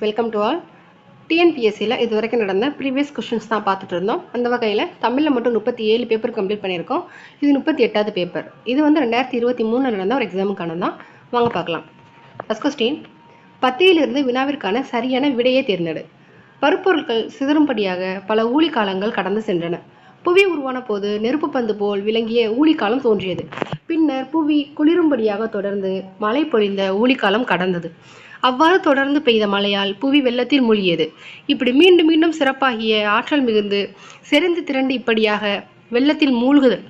Welcome to all. டிஎன்பிஎஸ்சியில் இது வரைக்கும் நடந்த ப்ரீவியஸ் கொஷின்ஸ் தான் பார்த்துட்டு இருந்தோம். அந்த வகையில் தமிழில் மட்டும் 37 பேப்பர் கம்ப்ளீட் பண்ணியிருக்கோம். இது 38வது பேப்பர். இது வந்து 2023 நடந்த ஒரு எக்ஸாமுக்கான தான். வாங்க பார்க்கலாம். ஃபர்ஸ்ட் கொஸ்டின், பத்தியிலிருந்து வினாவிற்கான சரியான விடையை தேர்ந்தெடு. பருப்பொருட்கள் சிதறும்படியாக பல ஊழிக்காலங்கள் கடந்து சென்றன. புவி உருவான போது நெருப்பு பந்து போல் விளங்கிய ஊழிக்காலம் தோன்றியது. பின்னர் புவி குளிரும்படியாக தொடர்ந்து மழை பொழிந்த ஊழிக்காலம் கடந்தது. அவ்வாறு தொடர்ந்து பெய்த மழையால் புவி வெள்ளத்தில் மூழ்கியது. இப்படி மீண்டும் மீண்டும் சிறப்பாகிய ஆற்றல் மிகுந்து செறிந்து திரண்டு இப்படியாக வெள்ளத்தில் மூழ்குதல்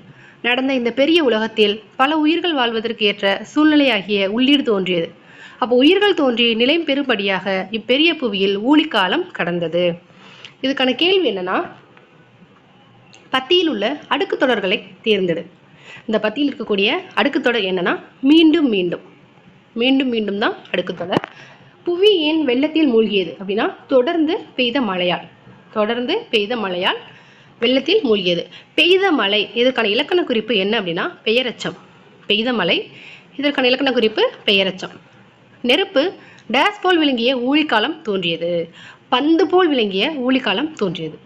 நடந்த இந்த பெரிய உலகத்தில் பல உயிர்கள் வாழ்வதற்கு ஏற்ற சூழ்நிலையாகிய உள்ளீடு தோன்றியது. அப்போ உயிர்கள் தோன்றி நிலை பெறும்படியாக இப்பெரிய புவியில் ஊழிக்காலம் கடந்தது. இதுக்கான கேள்வி என்னன்னா, பத்தியில் உள்ள அடுக்கு தொடர்களை தேர்ந்தெடு. இந்த பத்தியில் இருக்கக்கூடிய அடுக்கு தொடர் என்னன்னா, மீண்டும் மீண்டும் மீண்டும் மீண்டும் தான் அடுக்கு தொடர். புவி ஏன் வெள்ளத்தில் மூழ்கியது அப்படின்னா, தொடர்ந்து பெய்த மழையால் வெள்ளத்தில் மூழ்கியது. பெய்த மழை இதற்கான இலக்கண குறிப்பு என்ன அப்படின்னா பெயரச்சம். பெய்த மழை இதற்கான இலக்கண குறிப்பு பெயரச்சம். நெருப்பு டேஸ் போல் விளங்கிய ஊழிக்காலம் தோன்றியது. பந்து போல் விளங்கிய ஊழிக்காலம் தோன்றியது.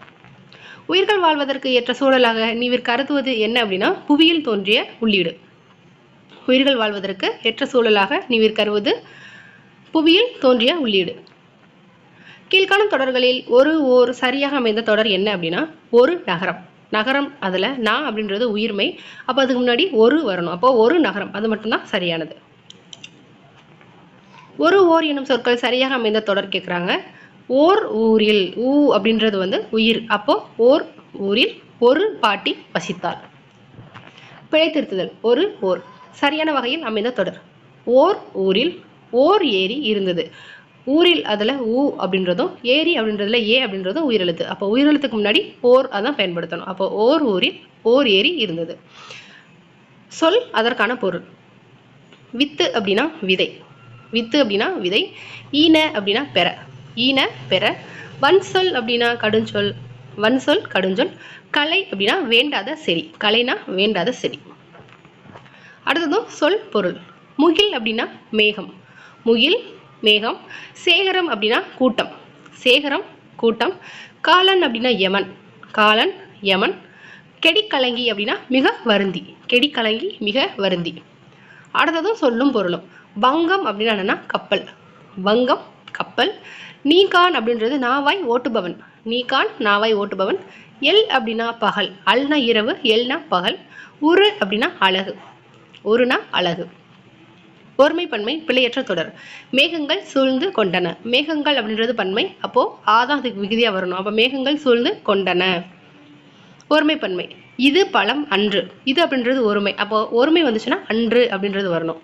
உயிர்கள் வாழ்வதற்கு ஏற்ற சூழலாக நீவிற்கு கருதுவது என்ன அப்படின்னா புவியில் தோன்றிய உள்ளீடு. உயிர்கள் வாழ்வதற்கு ஏற்ற சூழலாக நீவிற்கு கருதுவது புவியில் தோன்றிய உள்ளீடு. கீழ்காணும் தொடர்களில் ஓர் சரியாக அமைந்த தொடர் என்ன அப்படின்னா ஒரு நகரம். நகரம் அதில் நான் அப்படின்றது உயிர்மை, அப்போ அதுக்கு முன்னாடி ஒரு வரணும். அப்போ ஒரு நகரம், அது மட்டும்தான் சரியானது. ஓர் எனும் சொற்கள் சரியாக அமைந்த தொடர் கேட்குறாங்க. ஓர் ஊரில், ஊ அப்படின்றது வந்து உயிர், அப்போ ஓர் ஊரில் ஒரு பாட்டி வசித்தாள். பிழை திருத்துதல். ஓர் சரியான வகையில் அமைந்த தொடர். ஓர் ஊரில் ஓர் ஏரி இருந்தது. ஊரில் அதில் ஊ அப்படின்றதும் ஏரி அப்படின்றதுல ஏ அப்படின்றதும் உயிரெழுத்து. அப்போ உயிரெழுத்துக்கு முன்னாடி ஓர் அதான் பயன்படுத்தணும். அப்போ ஓர் ஊரில் ஓர் ஏரி இருந்தது. சொல் அதற்கான பொருள். வித்து அப்படின்னா விதை. வித்து அப்படின்னா விதை. ஈன அப்படின்னா பெற. ஈன பெற. வன்சொல் அப்படின்னா கடுஞ்சொல். வன்சொல் கடுஞ்சொல். கலை அப்படின்னா வேண்டாத செடி. கலைனா வேண்டாத செடி. அடுத்ததும் சொல் பொருள். முகில் அப்படின்னா மேகம். முகில் மேகம். சேகரம் அப்படின்னா கூட்டம். சேகரம் கூட்டம். காலன் அப்படின்னா யமன். காலன் யமன். கெடிக்கலங்கி அப்படின்னா மிக வருந்தி. கெடிக்கலங்கி மிக வருந்தி. அடுத்ததும் சொல்லும் பொருளும். வங்கம் அப்படின்னா என்னன்னா கப்பல். வங்கம் கப்பல். நீகான் அப்படின்றது நாவாய் ஓட்டுபவன். நீகான் நாவாய் ஓட்டுபவன். எல் அப்படின்னா பகல். அல்னா இரவு, எல்னா பகல். உரு அப்படின்னா அழகு. ஒருனா அழகு. ஒருமை பன்மை பிழையற்ற தொடர். மேகங்கள் சூழ்ந்து கொண்டன. மேகங்கள் அப்படின்றது பன்மை, அப்போ ஆதான் அதுக்கு விகுதியா வரணும். அப்போ மேகங்கள் சூழ்ந்து கொண்டன. ஒருமை பன்மை. இது பழம் அன்று. இது அப்படின்றது ஒருமை, அப்போ ஒருமை வந்துச்சுன்னா அன்று அப்படின்றது வரணும்.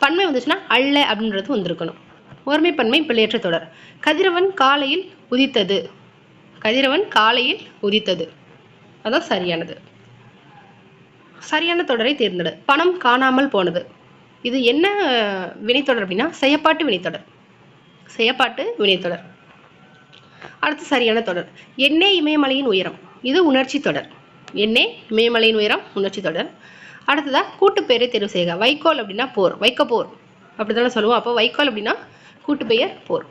பன்மை வந்துச்சுன்னா அல்ல அப்படின்றது வந்திருக்கணும். ஒருமை பன்மை பிழையற்ற தொடர். கதிரவன் காலையில் உதித்தது. கதிரவன் காலையில் உதித்தது, அதான் சரியானது. சரியான தொடரை தேர்ந்தெடு. பணம் காணாமல் போனது. இது என்ன வினைத்தொடர் அப்படின்னா செயப்பாட்டு வினைத்தொடர். செயப்பாட்டு வினைத்தொடர். அடுத்து சரியான தொடர். எண்ணே இமயமலையின் உயரம். இது உணர்ச்சி தொடர். எண்ணே இமயமலையின் உயரம் உணர்ச்சி தொடர். அடுத்ததா கூட்டுப்பெயரை தேர்வு செய்க. வைக்கோல் அப்படின்னா போர். வைக்க போர் அப்படித்தானே சொல்லுவோம். அப்போ வைக்கோல் அப்படின்னா கூட்டுப்பெயர் போர்.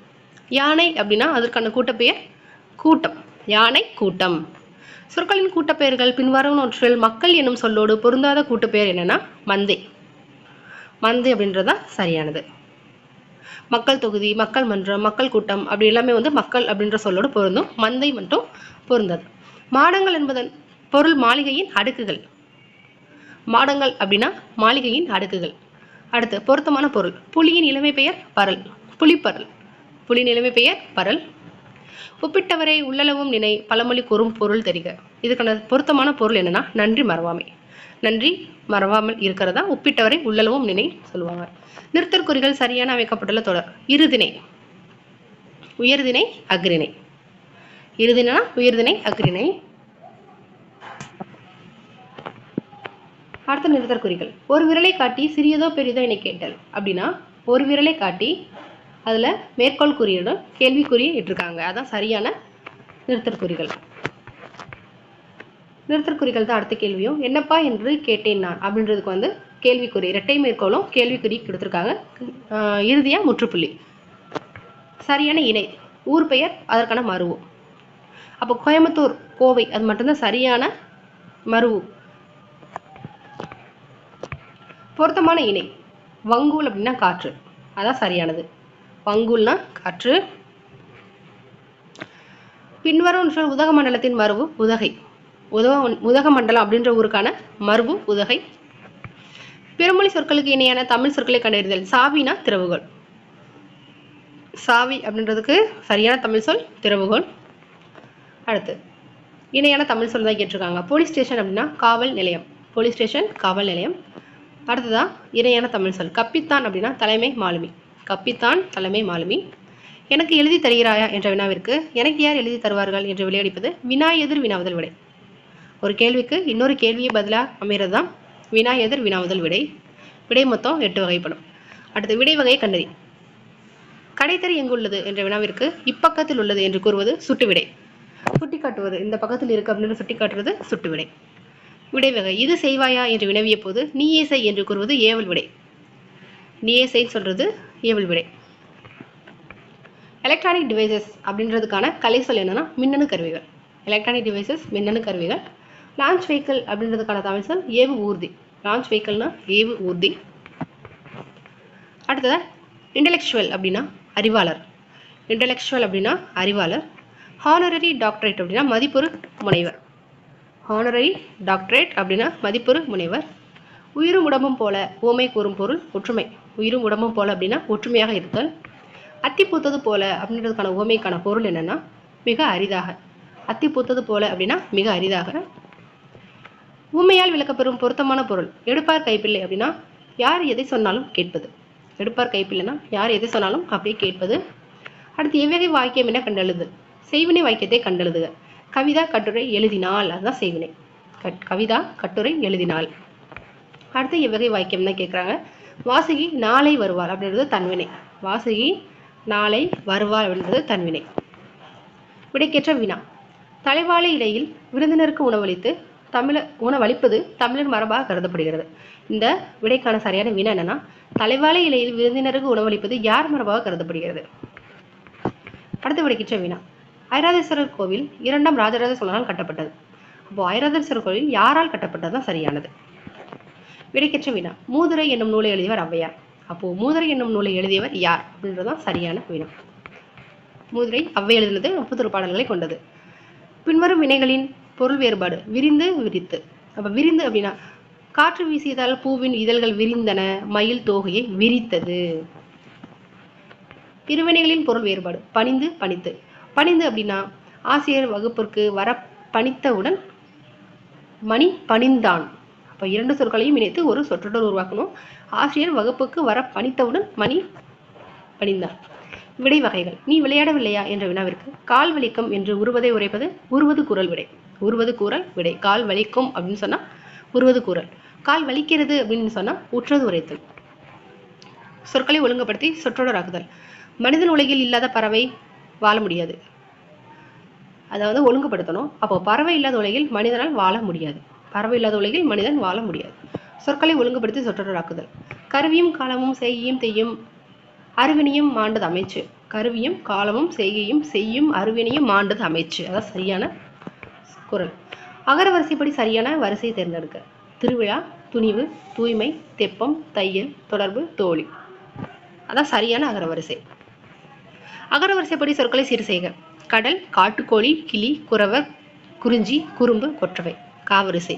யானை அப்படின்னா அதற்கான கூட்டப்பெயர் கூட்டம். யானை கூட்டம். சொற்களின் கூட்டப்பெயர்கள் பின்வரும் ஒன்றில் மக்கள் என்னும் சொல்லோடு பொருந்தாத கூட்டுப்பெயர் என்னன்னா மந்தை. மந்தை அப்படின்றதான் சரியானது. மக்கள் தொகுதி, மக்கள் மன்றம், மக்கள் கூட்டம் அப்படி எல்லாமே வந்து மக்கள் அப்படின்ற சொல்லோடு பொருந்தும். மந்தை மட்டும் பொருந்தாது. மாடங்கள் என்பதன் பொருள் மாளிகையின் அடுக்குகள். மாடங்கள் அப்படின்னா மாளிகையின் அடுக்குகள். அடுத்து பொருத்தமான பொருள். புலியின் இளமை பெயர் பரல். புலிப்பரல். புலியின் இளமை பெயர் பரல். ஒப்பிட்டவரை உள்ளளவும் நினை பழமொழி கூறும் பொருள் தெரிக. இதுக்கான பொருத்தமான பொருள் என்னன்னா நன்றி மறவாமை. நன்றி மறவாமல் இருக்கிறதா ஒப்பிட்டவரை உள்ளளவும் நினை சொல்லுவாங்க. நிறுத்தற்குறிகள் சரியான அமைக்கப்பட்டுள்ள தொடர். இருதிணை. உயர்திணை அக்ரிணை. இருதினா உயர்திணை அக்ரிணை. அடுத்த நிறுத்தற்குறிகள். ஒரு விரலை காட்டி சிறியதோ பெரியதோ என கேட்டல் அப்படின்னா ஒரு விரலை காட்டி அதில் மேற்கோள் குறியுடன் கேள்விக்குறி இட்டிருக்காங்க. அதான் சரியான நிறுத்தற்குறிகள். நிறுத்தற்குறிகள் தான் அடுத்த கேள்வியும். என்னப்பா என்று கேட்டேன் நான் அப்படின்றதுக்கு வந்து கேள்விக்குறி இரட்டை மேற்கோளும் கேள்விக்குறி கொடுத்துருக்காங்க. இறுதியாக முற்றுப்புள்ளி. சரியான இணை. ஊர் பெயர் அதற்கான மருவு. அப்போ கோயம்புத்தூர், கோவை அது மட்டும்தான் சரியான மருவு. பொருத்தமான இணை. வங்கூல் அப்படின்னா காற்று, அதான் சரியானது. வங்கூல்னா காற்று. பின்வரும் சொல் உதகமண்டலத்தின் மருவு உதகை. உதகமண்டலம் அப்படின்ற ஊருக்கான மருவு உதகை. பிறமொழி சொற்களுக்கு இணையான தமிழ் சொற்களை கண்டறிதல். சாவினா திறவுகோல். சாவி அப்படின்றதுக்கு சரியான தமிழ் சொல் திறவுகோல். அடுத்து இணையான தமிழ் சொல் தான் கேட்டிருக்காங்க. போலீஸ் ஸ்டேஷன் அப்படின்னா காவல் நிலையம். போலீஸ் ஸ்டேஷன் காவல் நிலையம். அடுத்ததான் இணையான தமிழ் சொல். கப்பித்தான் அப்படின்னா தலைமை மாலுமி. கப்பித்தான் தலைமை மாலுமி. எனக்கு எழுதி தருகிறாயா என்ற வினாவிற்கு எனக்கு யார் எழுதி தருவார்கள் என்று விளையாடிப்பது வினா எதிர் வினாவுதல் விடை. ஒரு கேள்விக்கு இன்னொரு கேள்வியை பதிலாக அமைகிறது தான் வினா எதிர் வினாவுதல் விடை. விடை மொத்தம் 8 வகைப்படும். அடுத்து விடை வகையை கண்டறி. கடைத்தறி எங்குள்ளது என்ற வினாவிற்கு இப்பக்கத்தில் உள்ளது என்று கூறுவது சுட்டு விடை. சுட்டி காட்டுவது, இந்த பக்கத்தில் இருக்கு அப்படின்னு சுட்டி காட்டுறது சுட்டு விடை. விடை வகை. இது செய்வாயா என்று வினவிய போது நீயே செய் என்று கூறுவது ஏவல் விடை. நீயே செய் சொல்றது ஏவல் விடை. எலக்ட்ரானிக் டிவைசஸ் அப்படின்றதுக்கான கலை சொல் என்னன்னா மின்னணு கருவிகள். எலக்ட்ரானிக் டிவைசஸ் மின்னணு கருவிகள். லான்ச் வெஹிக்கிள் அப்படின்றதுக்கான தமிழ் சொல் ஏவு ஊர்தி. லான்ச் வெஹிக்கிள்னா ஏவு ஊர்தி. அடுத்ததா இன்டெலெக்சுவல் அப்படின்னா அறிவாளர். இன்டெலெக்சுவல் அப்படின்னா அறிவாளர். ஹானரரி டாக்டரேட் அப்படின்னா மதிப்புறு முனைவர். ஹானரரி டாக்டரேட் அப்படின்னா மதிப்புறு முனைவர். உயிரும் உடம்பும் போல ஓமை கூறும் பொருள் ஒற்றுமை. உயிரும் உடம்பும் போல அப்படின்னா ஒற்றுமையாக இருத்தல். அத்தி பூத்தது போல அப்படின்றதுக்கான ஓமைக்கான பொருள் என்னன்னா மிக அரிதாக. அத்தி பூத்தது போல அப்படின்னா மிக அரிதாக. ஊமையால் விளக்கப்பெறும் பொருத்தமான பொருள். எடுப்பார் கைப்பிள்ளை அப்படின்னா யார் எதை சொன்னாலும் கேட்பது. எடுப்பார் கைப்பிள்ளைனா யார் எதை சொன்னாலும் அப்படியே கேட்பது. அடுத்து எவ்வகை வாக்கியம் என கண்டெழுது. செய்வினை வாக்கியத்தை கண்டெழுதுக. கவிதா கட்டுரை எழுதினால், அதுதான் செய்வினை. கவிதா கட்டுரை எழுதினால். அடுத்து எவ்வகை வாக்கியம் தான் கேட்குறாங்க. வாசுகி நாளை வருவாள் அப்படின்றது தன்வினை. வாசுகி நாளை வருவாள் அப்படின்றது தன்வினை. விடைக்கேற்ற வினா. தலைவாழை இலையில் விருந்தினருக்கு உணவளிப்பது தமிழர் மரபாக கருதப்படுகிறது. இந்த விடைக்கான சரியான வினா என்னன்னா தலைவாழை இலையில் விருந்தினருக்கு உணவளிப்பது யார் மரபாக கருதப்படுகிறது. அடுத்த விடைக்கேற்ற வினா. ஐராதேஸ்வரர் கோவில் 2ஆம் ராஜராஜ சோழனால் கட்டப்பட்டது. அப்போ ஐராதேஸ்வரர் கோவில் யாரால் கட்டப்பட்டதுதான் சரியானது. விடைக்கேற்ற வினா. மூதுரை என்னும் நூலை எழுதியவர் ஔவையார். அப்போ மூதுரை என்னும் நூலை எழுதியவர் யார் அப்படின்றதான் சரியான வினா. மூதுரை ஔவை எழுதினது 30 பாடல்களை கொண்டது. பின்வரும் வினைகளின் பொருள் வேறுபாடு. விரிந்து விரித்து. அப்ப விரிந்து அப்படின்னா காற்று வீசியதால் பூவின் இதழ்கள் விரிந்தன, மயில் தோகையை விரித்தது. இருவினைகளின் பொருள் வேறுபாடு. பணிந்து பணித்து. பணிந்து அப்படின்னா ஆசிரியர் வகுப்பிற்கு வர பணித்தவுடன் மணி பணிந்தான். அப்போ 2 சொற்களையும் இணைத்து ஒரு சொற்றொடர் உருவாக்கணும். ஆசிரியர் வகுப்புக்கு வர பணித்தவுடன் மணி பணிந்தான். விடை வகைகள். நீ விளையாடவில்லையா என்ற வினாவிற்கு கால் வலிக்கும் என்று உருவதை உரைப்பது உருவது கூறல் விடை. உருவது கூறல் விடை. கால் வலிக்கும் அப்படின்னு சொன்னா உருவது கூறல். கால் வலிக்கிறது அப்படின்னு சொன்னா உற்றது உரைத்தல். சொற்களை ஒழுங்குபடுத்தி சொற்றொடராக்குதல். மனிதன் உலகில் இல்லாத பறவை வாழ முடியாது. அதாவது ஒழுங்குபடுத்தணும். அப்போ பறவை இல்லாத உலகில் மனிதனால் வாழ முடியாது. பறவை இல்லாத உலகில் மனிதன் வாழ முடியாது. சொற்களை ஒழுங்குபடுத்தி சொற்றொடராக்குதல். கருவியும் காலமும் செய்யும் தெய்யும் அருவினையும் மாண்டது அமைச்சு. கருவியும் காலமும் செய்கையும் செய்யும் அருவினையும் மாண்டது அமைச்சு. அதான் சரியான குறள். அகர வரிசைப்படி சரியான வரிசையை தேர்ந்தெடுக்க. திருவிழா, துணிவு, தூய்மை, தெப்பம், தையல், தொடர்பு, தோழி. அதான் சரியான அகரவரிசை. அகரவரிசைப்படி சொற்களை சீர் செய்க. கடல், காட்டுக்கோழி, கிளி, குறவர், குறிஞ்சி, குறும்பு, கொற்றவை. காவரிசை.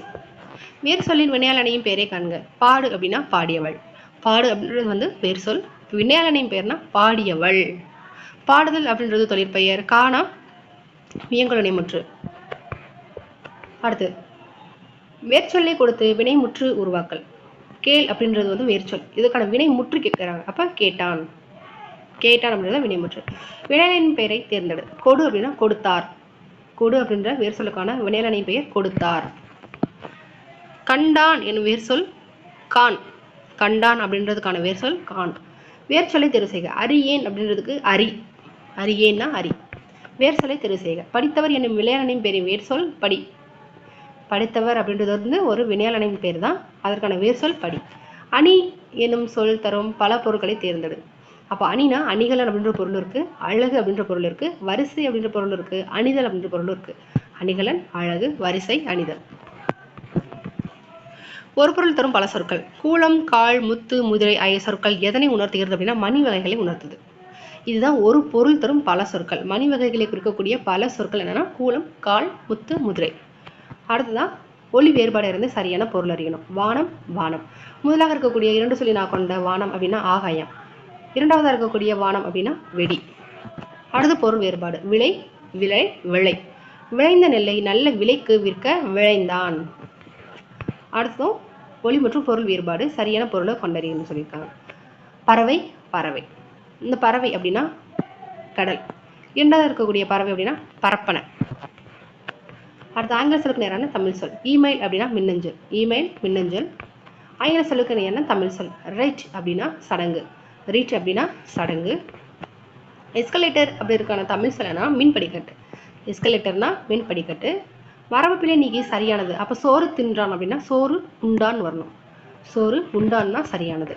வேறு சொல்லின் வினையாளனையும் பெயரை காண்க. பாடு அப்படின்னா பாடியவள். பாடு அப்படின்றது வேறு சொல். வினையாளனையும் பெயர்னா பாடியவள். பாடுதல் அப்படின்றது தொழிற்பெயர். காணா வியங்குலனை முற்று. அடுத்து வேர்ச்சொல்லை கொடுத்து வினை முற்று உருவாக்கல். கேள் அப்படின்றது வேர்ச்சொல். இதுக்கான வினை முற்று கேட்கிறாங்க. அப்ப கேட்டான். கேட்டான் அப்படின்றத வினை முற்று. வினையாளனின் பெயரை தேர்ந்தெடு. கொடு அப்படின்னா கொடுத்தார். கொடு அப்படின்ற வேர் சொல்லுக்கான வினையாளனின் பெயர் கொடுத்தார். கண்டான் என்னும் வேர் சொல் கான். கண்டான் அப்படின்றதுக்கான வேர் சொல் கான். வேர் சொல்லை தெரிவு செய்க. அரியேன் அப்படின்றதுக்கு அரி. அரியேன்னா அரி. வேர் சொல்லை தெரிவு செய்க. படித்தவர் என்னும் வினையாளனின் பெயரின் வேர் சொல் படி. படித்தவர் அப்படின்றது ஒரு வினையாளனின் பேர் தான். அதற்கான வேர் சொல் படி. அணி என்னும் சொல் தரும் பல பொருட்களை தேர்ந்தெடு. அப்போ அணினா அணிகலன் அப்படின்ற பொருள் இருக்கு, அழகு அப்படின்ற பொருள் இருக்கு, வரிசை அப்படின்ற பொருள் இருக்கு, அணிதல் அப்படின்ற பொருள் இருக்கு. அணிகலன், அழகு, வரிசை, அணிதல். ஒரு பொருள் தரும் பல சொற்கள். கூலம், கால், முத்து, முதிரை ஆகிய சொற்கள் எதனை உணர்த்துகிறது அப்படின்னா மணி வகைகளை உணர்த்துது. இதுதான் ஒரு பொருள் தரும் பல சொற்கள். மணி வகைகளை குறிக்கக்கூடிய பல சொற்கள் என்னன்னா கூலம், கால், முத்து, முதிரை. அடுத்ததான் ஒளி வேறுபாடு இருந்து சரியான பொருள் அறியணும். வானம், வானம். முதலாக இருக்கக்கூடிய 2 சொல்லி நான் கொண்ட வானம் அப்படின்னா ஆகாயம். இரண்டாவதாக இருக்கக்கூடிய வானம் அப்படின்னா வெடி. அடுத்து பொருள் வேறுபாடு. விளை, விளை, விளை. விளைந்த நெல்லை நல்ல விலைக்கு விற்க விளைந்தான். அடுத்ததும் ஒளி மற்றும் பொருள் வேறுபாடு, சரியான பொருளை கொண்டறியணும்னு சொல்லியிருக்காங்க. பறவை, பறவை. இந்த பறவை அப்படின்னா கடல். இரண்டாவது இருக்கக்கூடிய பறவை அப்படின்னா பரப்பன. அடுத்த ஆங்கில சொல்லுக்கு நேரான தமிழ் சொல். இமெயில் அப்படின்னா மின்னஞ்சல். இமெயில், மின்னஞ்சல். ஆங்கில சொல்லுக்கு நேரான தமிழ் சொல். ரைட் அப்படின்னா சடங்கு. ரீச் அப்படின்னா சடங்கு. எஸ்கலேட்டர் அப்படி இருக்கான தமிழ் சொல்லனா மின் படிக்கட்டு. எஸ்கலேட்டர்னா மின் படிக்கட்டு. மரபுப்பிழை நீக்கி சரியானது. அப்போ சோறு தின்றான் அப்படின்னா சோறு உண்டான் வரணும். சோறு உண்டான்னா சரியானது.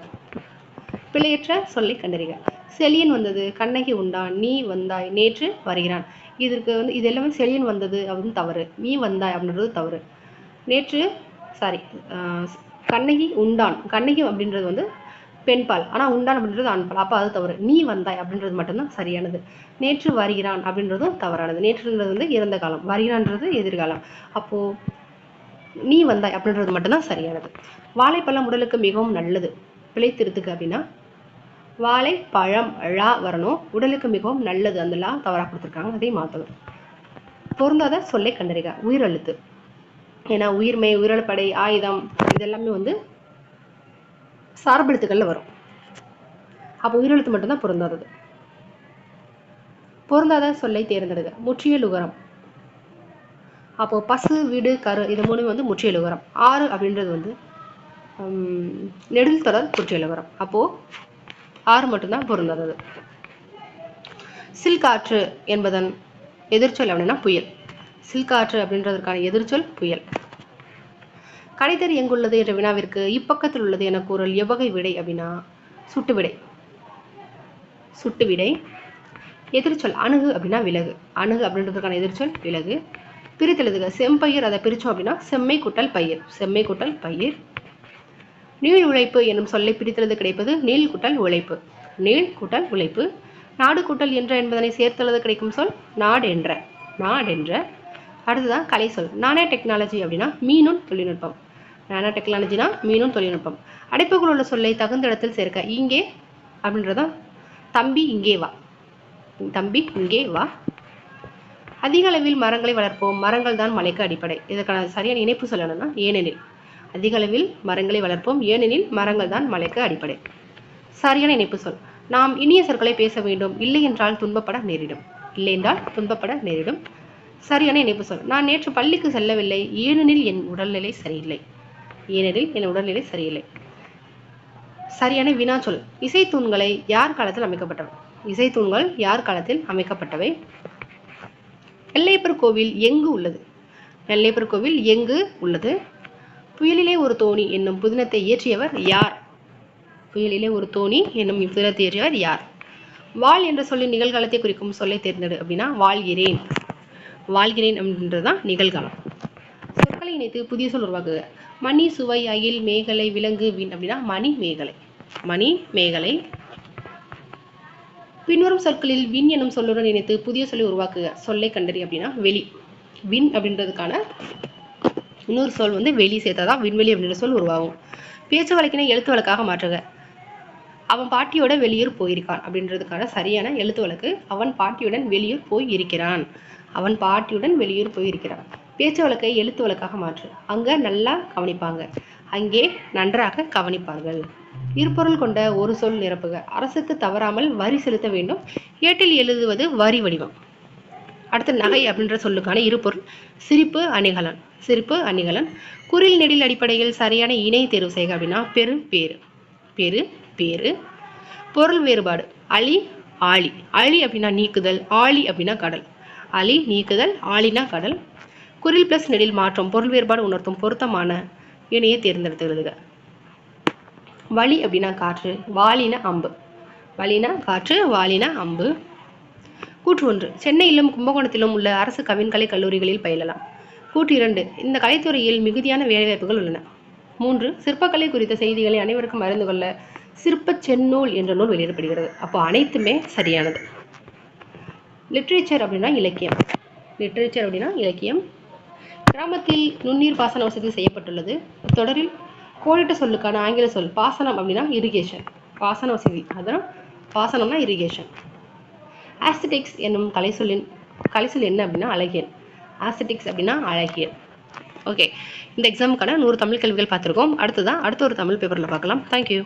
பிழையற்ற சொல்லி கண்டறிக. செலியன் வந்தது, கண்ணகி உண்டான், நீ வந்தாய், நேற்று வருகிறான். இதற்கு இது எல்லாமே செலியன் வந்தது அப்படின்னு தவறு, நீ வந்தாய் அப்படின்றது தவறு. நேற்று கண்ணகி உண்டான், கண்ணகி அப்படின்றது பெண்பால், ஆனால் உண்டான் அப்படின்றது ஆண்பால், அப்போ அது தவறு. நீ வந்தாய் அப்படின்றது மட்டும்தான் சரியானது. நேற்று வருகிறான் அப்படின்றதும் தவறானது. நேற்றுன்றது இறந்த காலம், வருகிறான்றது எதிர்காலம். அப்போது நீ வந்தாய் அப்படின்றது மட்டும்தான் சரியானது. வாழைப்பழம் உடலுக்கு மிகவும் நல்லது. பிழைத்திருத்துக்கு அப்படின்னா வாழைப்பழம் ழா வரணும், உடலுக்கு மிகவும் நல்லது, அந்த லா தவறாக கொடுத்துருக்காங்க, அதை மாற்றணும். பொருந்தாத சொல்லை கண்டறிக. உயிரெழுத்து. ஏன்னா உயிர்மை, உயிரிழப்படை, ஆயுதம் இதெல்லாமே சார்பெழுத்துக்கள்ல வரும். அப்போ உயிரெழுத்து மட்டும்தான் பொருந்தாதது. பொருந்தாத சொல்லை தேர்ந்தெடுக்க. முற்றியல் உகரம். அப்போ பசு, வீடு, கரு இது 3 முற்றியல் உகரம். 6 அப்படின்றது நெடில் தொடர் குற்றியல் உகரம். அப்போ 6 மட்டும்தான் பொருந்தாதது. சில்காற்று என்பதன் எதிர்ச்சொல் அப்படின்னா புயல். சில்காற்று அப்படின்றதற்கான எதிர்ச்சொல் புயல். கடைத்தறி எங்குள்ளது என்ற வினாவிற்கு இப்பக்கத்தில் உள்ளது என கூறல் எவ்வகை விடை அப்படின்னா சுட்டு விடை. சுட்டு விடை. எதிர்ச்சொல் அணுகு அப்படின்னா விலகு. அணுகு அப்படின்றதுக்கான எதிர்ச்சொல் விலகு. பிரித்தெழுதுக. செம்பயிர், அதை பிரித்தோம் அப்படின்னா செம்மை கூட்டல் பயிர். செம்மை கூட்டல் பயிர். நீள் உழைப்பு என்னும் சொல்லை பிரித்தெழுது கிடைப்பது நீள் கூட்டல் உழைப்பு. நீள் கூட்டல் உழைப்பு. நாடு கூட்டல் என்ற என்பதனை சேர்த்தெழுது கிடைக்கும் சொல் நாடென்ற. நாடென்ற. அடுத்ததான் கலை சொல். நானோ டெக்னாலஜி அப்படின்னா மீனும் தொழில்நுட்பம். நானோ டெக்னாலஜினா மீனும் தொழில்நுட்பம். அடைப்புக்குள் உள்ள சொல்லை தகுந்த இடத்தில் சேர்க்க. இங்கே அப்படின்றதான் தம்பி இங்கே வா. தம்பி இங்கே வா. அதிக அளவில் மரங்களை வளர்ப்போம், மரங்கள் தான் மலைக்கு அடிப்படை. இதற்கான சரியான இணைப்பு சொல்லணும்னா ஏனெனில். அதிக அளவில் மரங்களை வளர்ப்போம், ஏனெனில் மரங்கள் தான் மலைக்கு அடிப்படை. சரியான இணைப்பு சொல். நாம் இனிய சொற்களை பேச வேண்டும், இல்லை என்றால் துன்பப்பட நேரிடும். இல்லை என்றால் துன்பப்பட நேரிடும். சரியான இணைப்பு சொல். நான் நேற்று பள்ளிக்கு செல்லவில்லை, ஏனெனில் என் உடல்நிலை சரியில்லை. ஏனெனில் என் உடல்நிலை சரியில்லை. சரியான வினா சொல். இசைத்தூண்களை யார் காலத்தில் அமைக்கப்பட்டவை? இசைத்தூண்கள் யார் காலத்தில் அமைக்கப்பட்டவை? நெல்லையப்பர் கோவில் எங்கு உள்ளது? நெல்லையப்பர் கோவில் எங்கு உள்ளது? புயலிலே ஒரு தோணி என்னும் புதினத்தை இயற்றியவர் யார்? புயலிலே ஒரு தோணி என்னும் புதினத்தை இயற்றியவர் யார்? வாழ் என்ற சொல்லின் நிகழ்காலத்தை குறிக்கும் சொல்லை தேர்ந்தெடு அப்படின்னா வாழ்கிறேன். வாழ்கிறேன் அப்படின்றதுதான் நிகழ்காலம். சொற்களை இணைத்து புதிய சொல் உருவாக்குக. மணி, சுவை, அகில், மேகலை, விலங்கு, விண் அப்படின்னா மணி மேகலை. மணி மேகலை. பின்வரும் சொற்களில் விண் எனும் சொல்லுடன் இணைத்து புதிய சொல்லை உருவாக்குக. சொல்லை கண்டறி அப்படின்னா வெளி. விண் அப்படின்றதுக்கான இன்னொரு சொல் வெளி சேர்த்தாதான் விண்வெளி அப்படின்ற சொல் உருவாகும். பேச்சு வழக்கினை எழுத்து வழக்காக மாற்றுக. அவன் பாட்டியோட வெளியூர் போயிருக்கான் அப்படின்றதுக்கான சரியான எழுத்து வழக்கு அவன் பாட்டியுடன் வெளியூர் போய் இருக்கிறான். அவன் பாட்டியுடன் வெளியூர் போயிருக்கிறான். பேச்சு வழக்கை எழுத்து வழக்காக மாற்று. அங்க நல்லா கவனிப்பாங்க, அங்கே நன்றாக கவனிப்பார்கள். இருபொருள் கொண்ட ஒரு சொல் நிரப்புக. அரசுக்கு தவறாமல் வரி செலுத்த வேண்டும். ஏட்டில் எழுதுவது வரி வடிவம். அடுத்து நகை அப்படின்ற சொல்லுக்கான இருபொருள். சிரிப்பு, அணிகலன். சிரிப்பு, அணிகலன். குறில் நெடில் அடிப்படையில் சரியான இணை தேர்வு செய்க அப்படின்னா பெரு, பேரு. பெரு, பேரு. பொருள் வேறுபாடு. அழி, ஆழி. அழி அப்படின்னா நீக்குதல், ஆழி அப்படின்னா கடல். அழி நீக்குதல், ஆழினா கடல். குறில் பிளஸ் நெடில் மாற்றம் பொருள் வேறுபாடு உணர்த்தும் பொருத்தமான இணையை தேர்ந்தெடுத்து எழுதுக. வழி அப்படின்னா காற்று, வாளினா அம்பு. வலினா காற்று, வாலினா அம்பு. கூற்று 1. சென்னையிலும் கும்பகோணத்திலும் உள்ள அரசு கவின்கலை கல்லூரிகளில் பயிலலாம். கூற்று 2. இந்த கலைத்துறையில் மிகுதியான வேலைவாய்ப்புகள் உள்ளன. 3. சிற்பக்கலை குறித்த செய்திகளை அனைவருக்கும் அறிந்து கொள்ள சிற்பச் செந்நூல் என்ற நூல் வெளியிடப்படுகிறது. அப்போ அனைத்துமே சரியானது. லிட்ரேச்சர் அப்படின்னா இலக்கியம். லிட்ரேச்சர் அப்படின்னா இலக்கியம். கிராமத்தில் நுண்ணீர் பாசன வசதி செய்யப்பட்டுள்ளது. தொடரில் கோடிட்ட சொல்லுக்கான ஆங்கில சொல் பாசனம் அப்படின்னா இரிகேஷன். பாசன வசதி அதான் பாசனம்னா இரிகேஷன். ஆஸ்தெடிக்ஸ் என்னும் கலைச்சொல் என்ன அப்படின்னா அழகியல். ஆஸ்தெடிக்ஸ் அப்படின்னா அழகியல். ஓகே, இந்த எக்ஸாமுக்கான 100 தமிழ் கேள்விகள் பார்த்துருக்கோம். அடுத்த ஒரு தமிழ் பேப்பரில் பார்க்கலாம். தேங்க்யூ.